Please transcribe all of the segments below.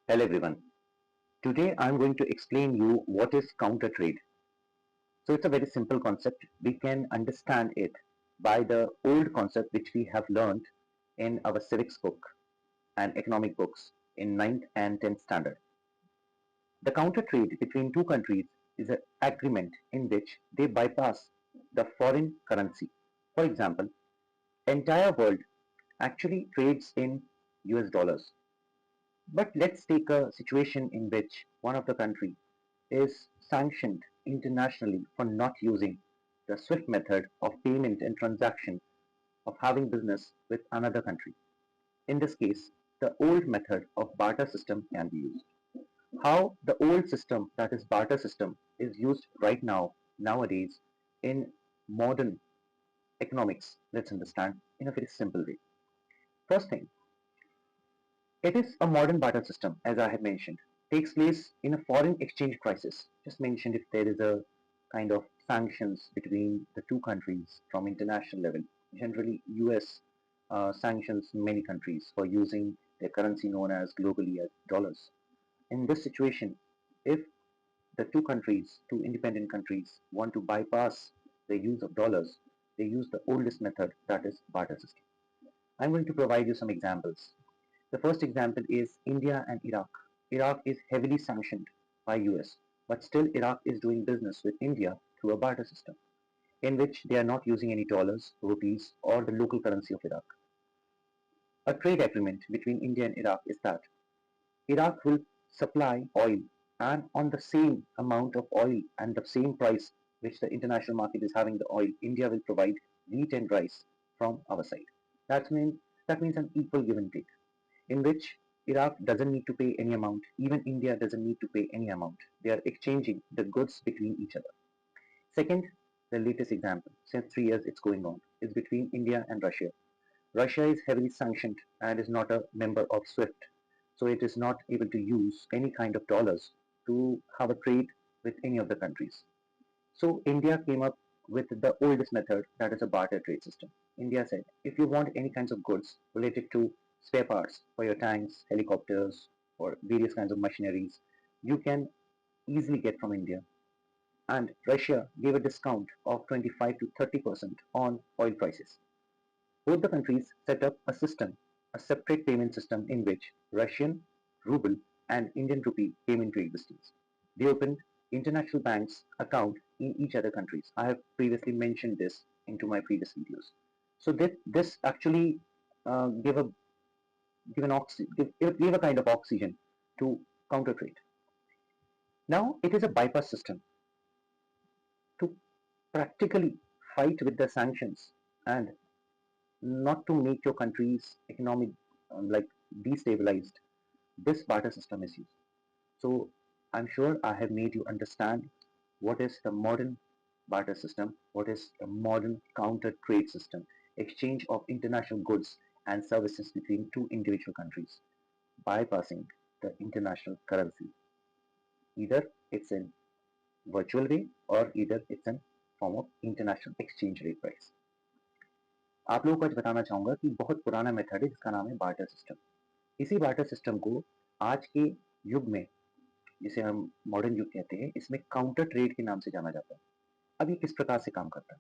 Hello everyone. Today I'm going to explain you what is counter trade. So it's a very simple concept. We can understand it by the old concept which we have learned in our civics book and economic books in ninth and 10th standard. The counter trade between two countries is an agreement in which they bypass the foreign currency. For example, entire world actually trades in US dollars. But let's take a situation in which one of the country is sanctioned internationally for not using the SWIFT method of payment and transaction of having business with another country. In this case, the old method of barter system can be used. How the old system, that is barter system, is used right now, nowadays, in modern economics, let's understand in a very simple way. First thing, it is a modern barter system, as I have mentioned, takes place in a foreign exchange crisis. Just mentioned if there is a kind of sanctions between the two countries from international level. Generally, US sanctions many countries for using their currency known as globally as dollars. In this situation, if the two countries, two independent countries, want to bypass the use of dollars, they use the oldest method, that is barter system. I'm going to provide you some examples. The first example is India and Iraq. Iraq is heavily sanctioned by US, but still Iraq is doing business with India through a barter system in which they are not using any dollars, rupees or the local currency of Iraq. A trade agreement between India and Iraq is that Iraq will supply oil, and on the same amount of oil and the same price which the international market is having the oil, India will provide wheat and rice from our side. That means an equal give and take, in which Iraq doesn't need to pay any amount, even India doesn't need to pay any amount. They are exchanging the goods between each other. Second, the latest example, since 3 years it's going on, is between India and Russia. Russia is heavily sanctioned and is not a member of SWIFT, so it is not able to use any kind of dollars to have a trade with any of the countries. So India came up with the oldest method, that is a barter trade system. India said, if you want any kinds of goods related to spare parts for your tanks, helicopters, or various kinds of machineries, you can easily get from India. And Russia gave a discount of 25 to 30% on oil prices. Both the countries set up a system, a separate payment system in which Russian ruble and Indian rupee came into existence. They opened international banks account in each other countries. I have previously mentioned this into my previous videos. So this actually gave a give an give a kind of oxygen to counter trade. Now it is a bypass system to practically fight with the sanctions and not to make your country's economic like destabilized. This barter system is used. So I'm sure I have made you understand what is the modern barter system, what is the modern counter trade system, exchange of international goods and services between two individual countries, bypassing the international currency. Either it's in virtual way or either it's in form of international exchange rate price. आप लोगों को आज बताना चाहूंगा कि बहुत पुराना method है जिसका नाम है बार्टर सिस्टम। इसी बार्टर सिस्टम को आज के युग में, जिसे हम मॉडर्न युग कहते हैं, इसमें काउंटर ट्रेड के नाम से जाना जाता है। अब ये किस प्रकार से काम करता है?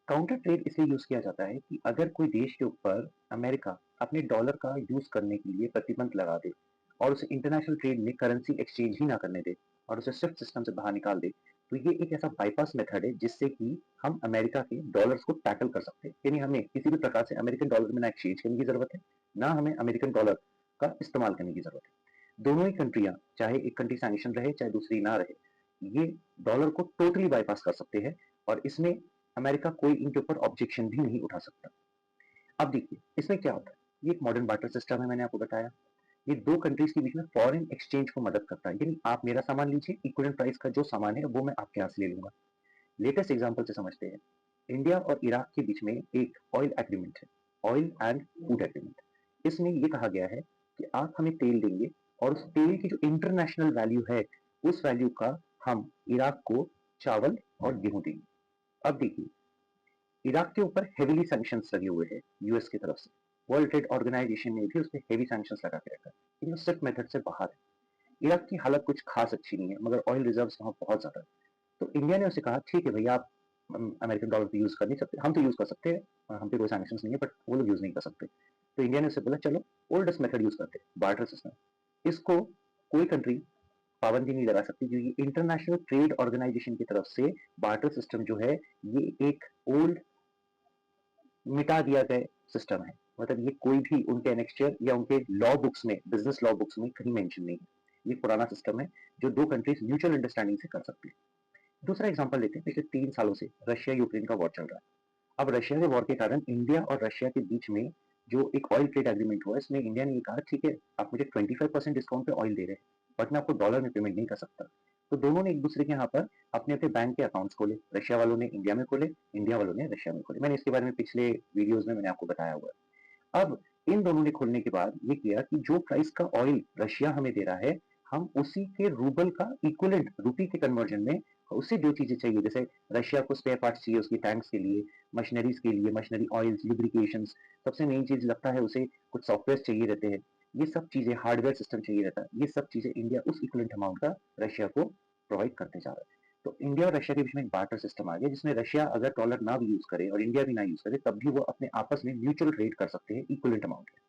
काउंटर ट्रेड इसलिए यूज किया जाता है कि अगर कोई देश के ऊपर अमेरिका अपने डॉलर का यूज करने के लिए प्रतिबंध लगा दे और उसे इंटरनेशनल ट्रेड में करेंसी एक्सचेंज ही ना करने दे और उसे स्विफ्ट सिस्टम से बाहर निकाल दे, तो ये एक ऐसा बाईपास मेथड है जिससे कि हम अमेरिका के डॉलर्स को टैकल कर सकते हैं। यानी हमें किसी भी प्रकार से अमेरिकन डॉलर में ना एक्सचेंज करने की जरूरत है, ना हमें अमेरिकन डॉलर का इस्तेमाल करने की जरूरत है। दोनों ही कंट्रियां, चाहे एक कंट्री सैंक्शन रहे चाहे दूसरी ना रहे, ये डॉलर को टोटली बाईपास कर सकते हैं और इसमें अमेरिका कोई इनके ऊपर ऑब्जेक्शन भी नहीं उठा सकता। अब देखिए इसमें क्या होता है, ये एक मॉडर्न बार्टर सिस्टम है, मैंने आपको बताया। ये दो कंट्रीज के बीच में फॉरेन एक्सचेंज को मदद करता है, यानी आप मेरा सामान लीजिए, इक्विवेलेंट प्राइस का जो सामान है वो मैं आपके यहाँ से ले लूंगा। लेटेस्ट एग्जांपल से समझते हैं। इंडिया और इराक के बीच में एक ऑयल एग्रीमेंट है, ऑयल एंड फूड एग्रीमेंट। इसमें ये कहा गया है कि आप हमें तेल देंगे और उस तेल की जो इंटरनेशनल वैल्यू है, उस वैल्यू का हम इराक को चावल और गेहूं देंगे। अब देखिए, इराक के ऊपर हेवीली सैंक्शंस लगे हुए हैं यूएस की तरफ से। वर्ल्ड ट्रेड ऑर्गेनाइजेशन ने भी उस पर हेवी सैंक्शंस लगा के रखा है, लेकिन वो सिर्फ मेथड से बाहर है। इराक की हालत कुछ खास अच्छी नहीं है, मगर ऑयल रिजर्व्स वहाँ बहुत ज़्यादा है। तो इंडिया ने उसे कहा, ठीक है भैया, आप अमेरिकन डॉलर तो यूज़ कर नहीं सकते, हम तो यूज़ कर सकते हैं, हम पे कोई सैंक्शंस नहीं है, बट वो लोग यूज़ नहीं कर सकते। तो इंडिया ने उससे बोला, चलो ओल्डेस्ट मेथड यूज़ करते हैं, बार्टर सिस्टम। इसको कोई कंट्री पाबंदी नहीं लगा सकती, क्योंकि इंटरनेशनल ट्रेड ऑर्गेनाइजेशन की तरफ से बार्टर सिस्टम जो है, ये एक ओल्ड मिटा दिया गया सिस्टम है। मतलब ये कोई भी उनके एनेक्स्चर या उनके लॉ बुक्स में, बिजनेस लॉ बुक्स में कहीं मेंशन नहीं है। ये पुराना सिस्टम है जो दो कंट्रीज म्यूचुअल अंडरस्टैंडिंग से कर सकती है। दूसरा एग्जांपल लेते हैं, पिछले 3 सालों से रशिया यूक्रेन का वॉर चल रहा है। अब रशिया के वॉर के कारण इंडिया और रशिया के बीच में जो एक ऑयल ट्रेड एग्रीमेंट हुआ, इसमें इंडिया ने ये कहा, ठीक है, आप मुझे 25% डिस्काउंट पे ऑयल दे रहे हैं, बट मैं आपको डॉलर में पेमेंट नहीं कर सकता। तो दोनों ने एक दूसरे के यहाँ पर अपने अपने बैंक के अकाउंट्स खोले, रशिया वालों ने इंडिया में खोले, इंडिया वालों ने रशिया में खोले। मैंने इसके बारे में पिछले वीडियोज में मैंने आपको बताया हुआ है। अब इन दोनों ने खोलने के बाद ये किया कि जो प्राइस का ऑयल रशिया हमें दे रहा है, हम उसी के रूबल का इक्विवेलेंट रूपी के कन्वर्जन में उसे जो चीजें चाहिए, जैसे रशिया को स्पेयर पार्ट्स चाहिए उसकी टैंक्स के लिए, मशीनरीज के लिए, मशीनरी ऑयल्स, लुब्रिकेशंस, सबसे मेन चीज लगता है उसे कुछ सॉफ्टवेयर चाहिए रहते हैं, ये सब चीजें, हार्डवेयर सिस्टम चाहिए रहता है, ये सब चीजें इंडिया उस इक्विवेलेंट अमाउंट का रशिया को प्रोवाइड करते जा रहा है। तो इंडिया और रशिया के बीच में एक बार्टर सिस्टम आ गया, जिसमें रशिया अगर डॉलर ना भी यूज करे और इंडिया भी ना यूज करे, तब भी वो अपने आपस में म्यूचुअल ट्रेड कर सकते हैं इक्विवेलेंट अमाउंट में।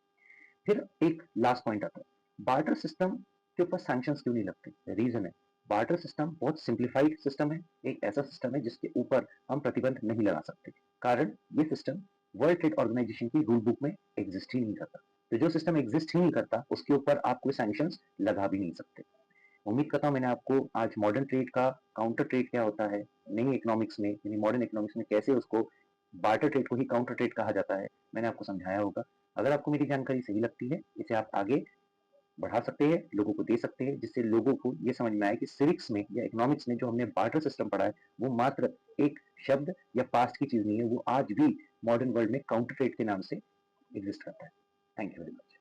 फिर एक लास्ट पॉइंट आता है, बार्टर सिस्टम के ऊपर सैंक्शंस क्यों नहीं लगते? रीजन है, बार्टर सिस्टम बहुत सिंप्लीफाइड सिस्टम है, एक ऐसा सिस्टम है जिसके ऊपर हम प्रतिबंध नहीं लगा सकते। कारण ये सिस्टम वर्ल्ड ट्रेड ऑर्गेनाइजेशन की रूल बुक में एग्जिस्ट ही नहीं करता। तो जो सिस्टम एग्जिस्ट ही नहीं करता, उसके ऊपर आप कोई सैंक्शंस लगा भी नहीं सकते। उम्मीद करता हूँ मैंने आपको आज मॉडर्न ट्रेड का काउंटर ट्रेड क्या होता है, नई इकोनॉमिक्स में यानी मॉडर्न इकोनॉमिक्स में कैसे उसको बार्टर ट्रेड को ही काउंटर ट्रेड कहा जाता है, मैंने आपको समझाया होगा। अगर आपको मेरी जानकारी सही लगती है, इसे आप आगे बढ़ा सकते हैं, लोगों को दे सकते हैं, जिससे लोगों को ये समझ में आए कि सिविक्स में या इकोनॉमिक्स में जो हमने बार्टर सिस्टम पढ़ा है, वो मात्र एक शब्द या पास्ट की चीज नहीं है, वो आज भी मॉडर्न वर्ल्ड में काउंटर ट्रेड के नाम से एग्जिस्ट करता है। Thank you very much.